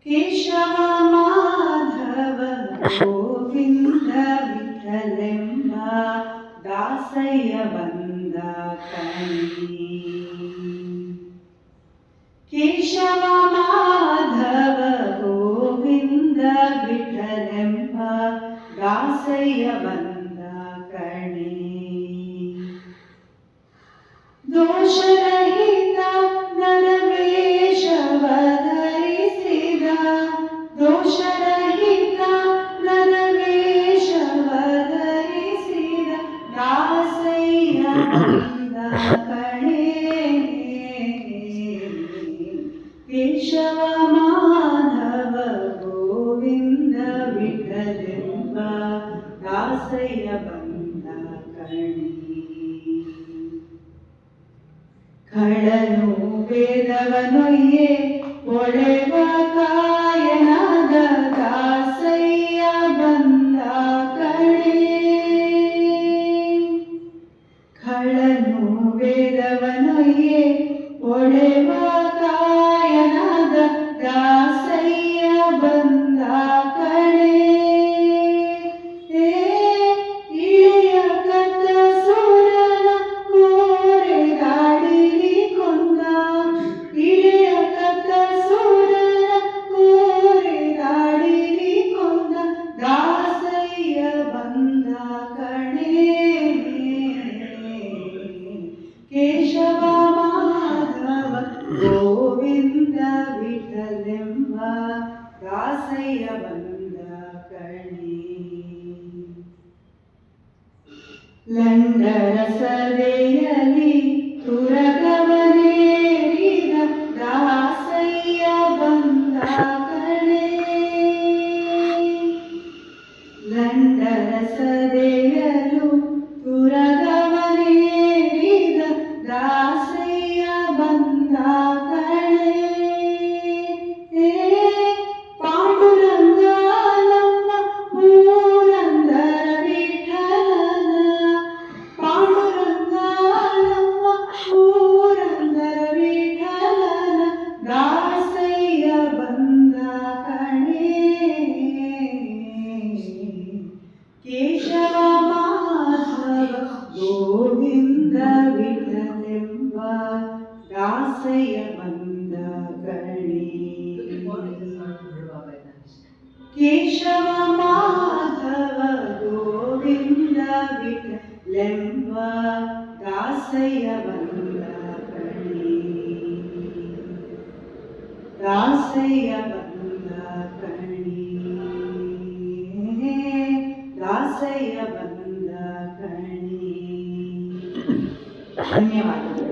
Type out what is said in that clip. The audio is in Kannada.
ಕೇಶವ ಮಾಧವ ಗೋವಿಂದ ವಿಠಲೆಂಬ ದಾಸಯ್ಯ ಬಂದ ಕಣಿ. ಕೇಶವ ಮಾಧವ ಗೋವಿಂದ ವಿಠಲೆಂಬ ದಾಸಯ್ಯ ಬಂದ ಕಣಿ. ದೋಷರಹಿತ ನರವೇಷವ ಧರಿಸಿದ, ದೋಷರಹಿತ ನರವೇಷವ ಧರಿಸಿದ ದಾಸಯ್ಯ ಬಂದ ಕಣೆ. ಕೇಶವ ಮಾಧವ ಗೋವಿಂದ ವಿಠಲೆಂಬ ದಾಸಯ್ಯ ಬಂದ ಕಣೆ. ಖಳನು ವೇದವನೊಯ್ಯೆ ಒಳೆವ ಕಾಯನಾದ ದಾಸಯ್ಯ ಬಂದ ಕಣೆ. ಖಳನು ವೇದವನೊಯ್ಯೆ ಒಳೆವ ಕಾಯನಾದ ದಾಸಯ್ಯ ಬಂದ ಕಣೆ. ಇಳೆಯ ಕತ್ತ ಸುರನ ಕೋರೆ ದಾಡಿಲಿ ಕೊಂದ, ಇಳೆಯ ಕತ್ತ ಸುರನ ಕೋರೆ ದಾಡಿಲಿ ಕೊಂದ ದಾಸಯ್ಯ ಬಂದ ಕಣೆ. ಕೇಶವ ಮಾಧವ ಗೋವಿಂದ ವಿಠಲೆಂಬ ದಾಸಯ್ಯ ಬಂದ ಕಣೆ. ಲಂಡರ ಸದೆಯಲಿ ತುರಗವನೇರಿದ ದಾಸಯ್ಯ ಬಂದ ಕಣೆ. ಲಂಡರ ಸದೆಯಲು ತುರಗವನೇರಿದ ದಾಸಯ್ಯ ಬಂದ ಕಣೆ. ಪಾಂಡುರಂಗ ನಮ್ಮ ಪುರಂದರ ವಿಠಲನ, ಪಾಂಡುರಂಗ ನಮ್ಮ ಪುರಂದರ ವಿಠಲನ ದಾಸಯ್ಯ ಬಂದ ಕಣೆ. ಕೇಶವ ಮಾಧವ ಗೋವಿಂದ ವಿಠಲೆಂಬ ದಾಸಯ್ಯ ಬಂದ ಕಣೆ. ಕೇಶವ ಮಾಧವ ಗೋವಿಂದ ವಿಠಲೆಂಬ ದಾಸಯ್ಯ ಬಂದ ಕಣೆ. ದಾಸಯ್ಯ ಬಂದ ಕಣೆ. ದಾಸಯ್ಯ ಬಂದ ಕಣೆ. ಧನ್ಯವಾದಗಳು.